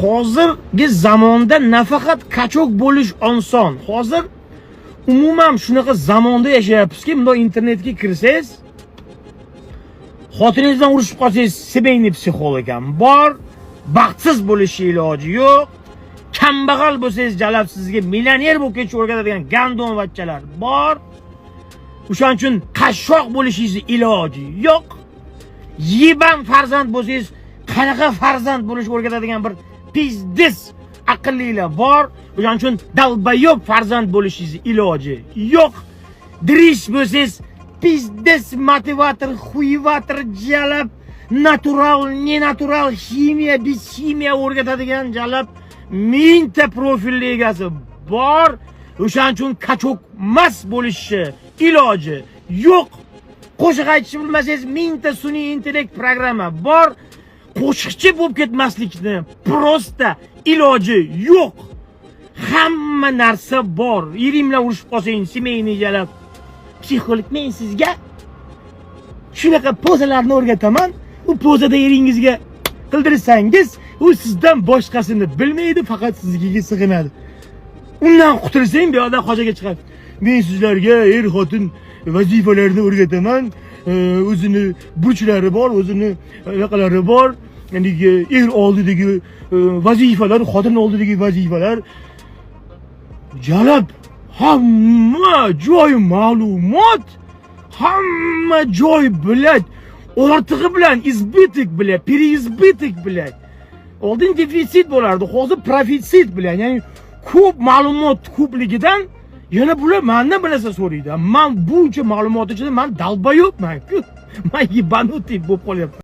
hozirgi zamonda nafaqat kachok bo'lish oson. Hozir umuman shunaqa zamonda yashayapmizki, bunda internetga kirsangiz, xotiningizdan urushib qolsangiz, семейный psixolog ham bor, baxtsiz bo'lish iloji yo'q. Kambag'al bo'lsangiz, jalab sizga millioner bo'lib ketishga o'rgatadigan gandonvachchalar bor. O'shaning uchun qashshoq bo'lishingiz iloji yo'q. Yiban farzand bo'lsangiz, qanaqa farzand bo'lishni o'rgatadigan bir pizdiz aqllilar bor. O'shaning uchun dalbayob farzand bo'lishingiz iloji yo'q. Dirish bo'lsangiz, pizdiz motivator, xuyivator jalab, natural, nenatural, ximiya, bichimiya o'rgatadigan jalab mingta profilli egasi bor. O'shaning uchun kachok mas bo'lishi iloji yo'q. Qo'shiq aytishni bilmasangiz, mingta sun'iy intellekt programma bor. Qo'shiqchi bo'lib ketmaslikni prosta iloji yo'q. Hamma narsa bor. Erim bilan urushib qolsangiz, семейный jalab psixolog men sizga shunaqa pozalarni o'rgataman. U pozada eringizga qildirsangiz, u sizdan boshqasini bilmaydi, faqat sizga sig'inadi. Undan qutulsang, bu yoqda qo'shaga chiqadi. Men sizlarga xotin vazifalarini o'rgataman. O'zini burchlari bor, o'zini naqalari bor. Ya'ni oldidagi vazifalar, xotin oldidagi vazifalar. Jalab hamma joy ma'lumot, hamma joy biladi. Ortig'i bilan izbitik bilan, переизбыток bilan. Oldin defitsit bo'lardi, hozir profitsit bilan. Ya'ni ko'p ma'lumot ko'pligidan yana bular mendan bir narsa so'raydi. Men buncha ma'lumot ichida men dalbayobman. Men yibanutib bo'lib qolyapman.